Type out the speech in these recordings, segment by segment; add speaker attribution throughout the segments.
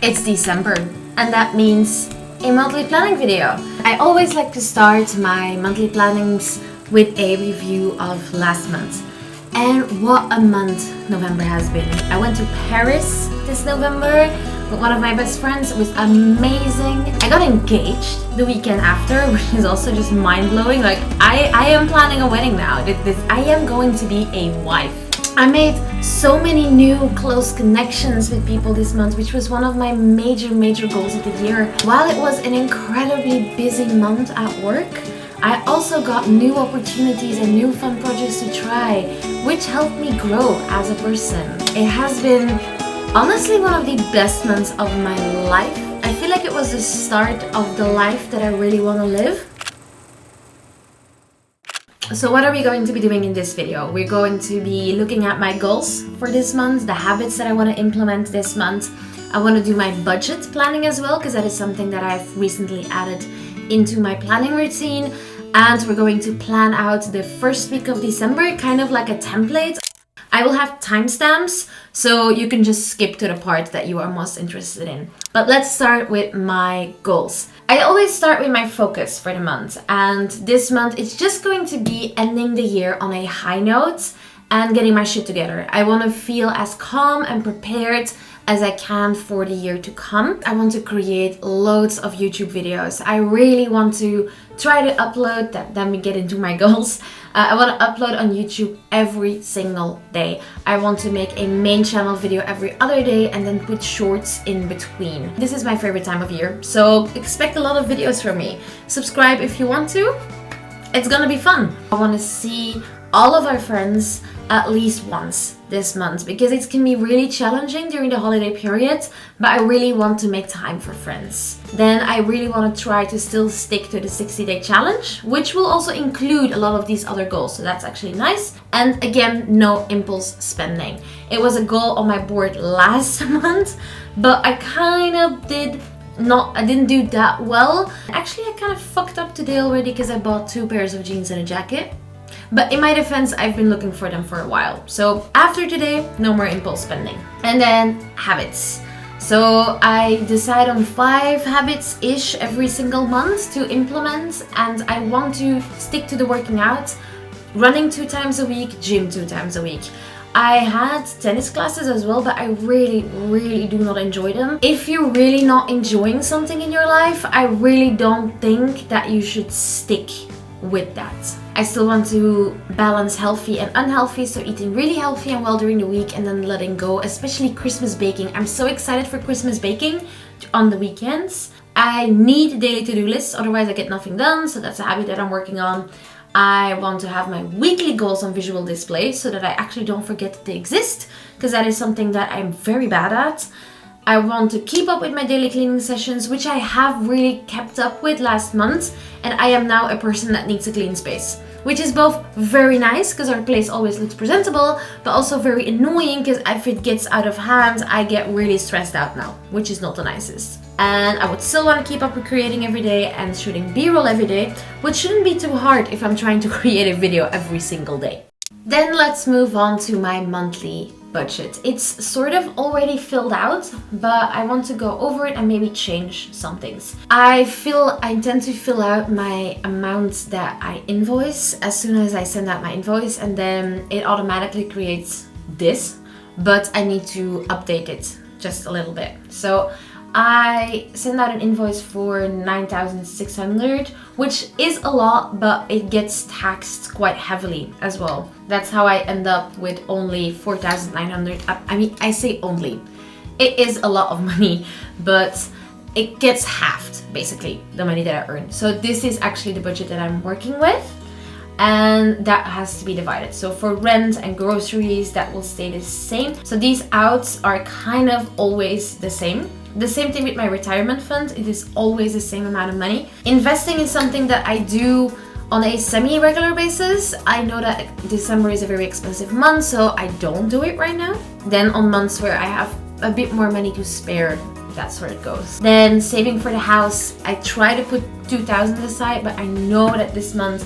Speaker 1: It's December, and that means a monthly planning video. I always like to start my monthly plannings with a review of last month. And what a month November has been. I went to Paris this November with one of my best friends. It was amazing. I got engaged the weekend after, which is also just mind-blowing. Like, I am planning a wedding now. I am going to be a wife. I made so many new close connections with people this month, which was one of my major goals of the year. While it was an incredibly busy month at work, I also got new opportunities and new fun projects to try, which helped me grow as a person. It has been honestly one of the best months of my life. I feel like it was the start of the life that I really want to live. So what are we going to be doing in this video? We're going to be looking at my goals for this month, the habits that I want to implement this month. I want to do my budget planning as well, because that is something that I've recently added into my planning routine. And we're going to plan out the first week of December, kind of like a template. I will have timestamps, so you can just skip to the part that you are most interested in. But let's start with my goals. I always start with my focus for the month, and this month it's just going to be ending the year on a high note and getting my shit together. I want to feel as calm and prepared as I can for the year to come. I want to create loads of YouTube videos. I really want to try to upload, then we get into my goals. I want to upload on YouTube every single day. I want to make a main channel video every other day and then put shorts in between. This is my favorite time of year, so expect a lot of videos from me. Subscribe if you want to. It's gonna be fun. I want to see all of our friends at least once this month, because it can be really challenging during the holiday period, but I really want to make time for friends. Then I really want to try to still stick to the 60-day challenge, which will also include a lot of these other goals, so that's actually nice. And again, no impulse spending. It was a goal on my board last month, but I didn't do that well. Actually, I kind of fucked up today already because I bought 2 pairs of jeans and a jacket. But in my defense, I've been looking for them for a while. So after today, no more impulse spending. And then habits. So I decide on 5 habits-ish every single month to implement, and I want to stick to the working out, running 2 times a week, gym 2 times a week. I had tennis classes as well, but I really do not enjoy them. If you're really not enjoying something in your life, I really don't think that you should stick with that. I still want to balance healthy and unhealthy, so eating really healthy and well during the week and then letting go, especially Christmas baking. I'm so excited for Christmas baking on the weekends. I need daily to-do lists, otherwise I get nothing done, so that's a habit that I'm working on. I want to have my weekly goals on visual display so that I actually don't forget that they exist, because that is something that I'm very bad at. I want to keep up with my daily cleaning sessions, which I have really kept up with last month, and I am now a person that needs a clean space, which is both very nice because our place always looks presentable, but also very annoying because if it gets out of hand, I get really stressed out now, which is not the nicest. And I would still want to keep up with creating every day and shooting B-roll every day, which shouldn't be too hard if I'm trying to create a video every single day. Then let's move on to my monthly budget. It's sort of already filled out, but I want to go over it and maybe change some things. I tend to fill out my amounts that I invoice as soon as I send out my invoice, and then it automatically creates this, but I need to update it just a little bit. So I send out an invoice for 9,600, which is a lot, but it gets taxed quite heavily as well. That's how I end up with only 4,900. I mean, I say only. It is a lot of money, but it gets halved, basically, the money that I earn. So this is actually the budget that I'm working with, and that has to be divided. So for rent and groceries, that will stay the same. So these outs are kind of always the same. The same thing with my retirement fund, it is always the same amount of money. Investing is something that I do on a semi-regular basis. I know that December is a very expensive month, so I don't do it right now. Then on months where I have a bit more money to spare, that's where it goes. Then saving for the house, I try to put 2,000 aside, but I know that this month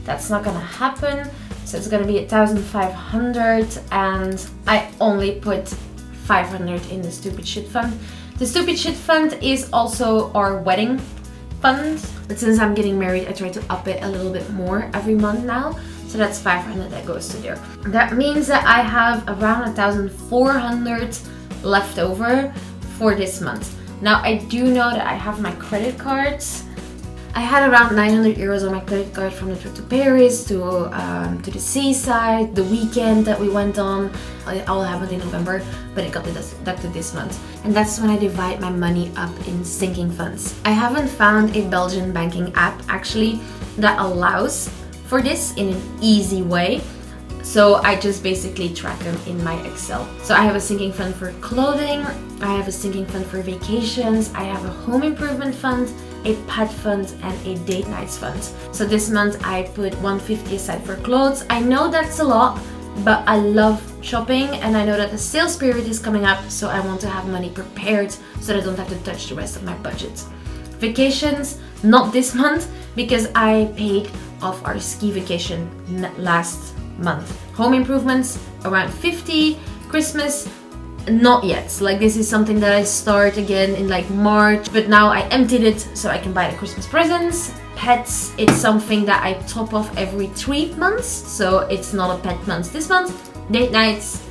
Speaker 1: that's not gonna happen. So it's gonna be 1,500, and I only put 500 in the stupid shit fund. The stupid shit fund is also our wedding fund, but since I'm getting married, I try to up it a little bit more every month now. So that's 500 that goes to there. That means that I have around 1,400 left over for this month. Now I do know that I have my credit cards. I had around 900 euros on my credit card from the trip to Paris, to the seaside, the weekend that we went on. It all happened in November, but it got deducted this month. And that's when I divide my money up in sinking funds. I haven't found a Belgian banking app actually that allows for this in an easy way. So I just basically track them in my Excel. So I have a sinking fund for clothing, I have a sinking fund for vacations, I have a home improvement fund, a pet fund, and a date nights fund. So this month I put 150 aside for clothes. I know that's a lot, but I love shopping and I know that the sales period is coming up, so I want to have money prepared so that I don't have to touch the rest of my budget. Vacations, not this month because I paid off our ski vacation last month. Home improvements around 50. Christmas, not yet. Like, this is something that I start again in like March, but now I emptied it so I can buy the Christmas presents. Pets, it's something that I top off every 3 months, so it's not a pet month this month. Date nights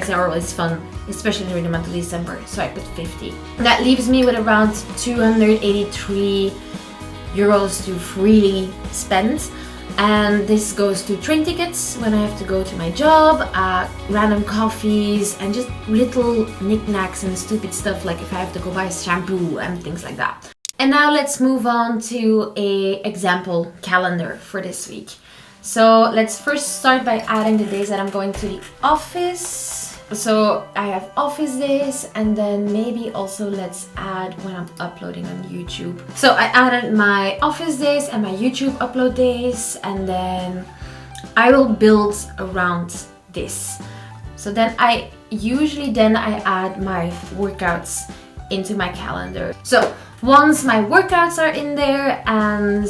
Speaker 1: are always fun, especially during the month of December, so I put 50. That leaves me with around 283 euros to freely spend. And this goes to train tickets when I have to go to my job, random coffees, and just little knickknacks and stupid stuff like if I have to go buy shampoo and things like that. And now let's move on to an example calendar for this week. So let's first start by adding the days that I'm going to the office. So I have office days, and then maybe also let's add when I'm uploading on YouTube. So I added my office days and my YouTube upload days, and then I will build around this. So then I add my workouts into my calendar. So once my workouts are in there and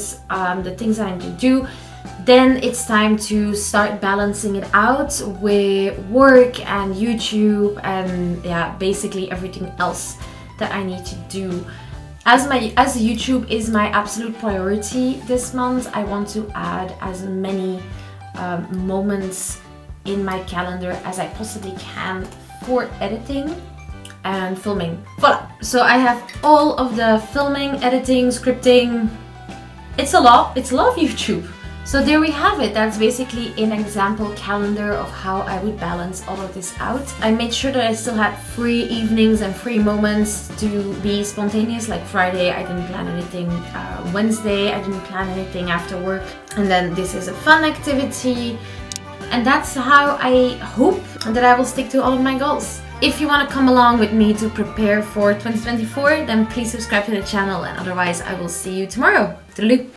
Speaker 1: the things that I need to do, then it's time to start balancing it out with work and YouTube and basically everything else that I need to do. As YouTube is my absolute priority this month, I want to add as many moments in my calendar as I possibly can for editing and filming. Voila! So I have all of the filming, editing, scripting. It's a lot of YouTube. So there we have it. That's basically an example calendar of how I would balance all of this out. I made sure that I still had free evenings and free moments to be spontaneous, like Friday I didn't plan anything, Wednesday I didn't plan anything after work, and then this is a fun activity. And that's how I hope that I will stick to all of my goals. If you want to come along with me to prepare for 2024, then please subscribe to the channel, and otherwise I will see you tomorrow. Toodaloo!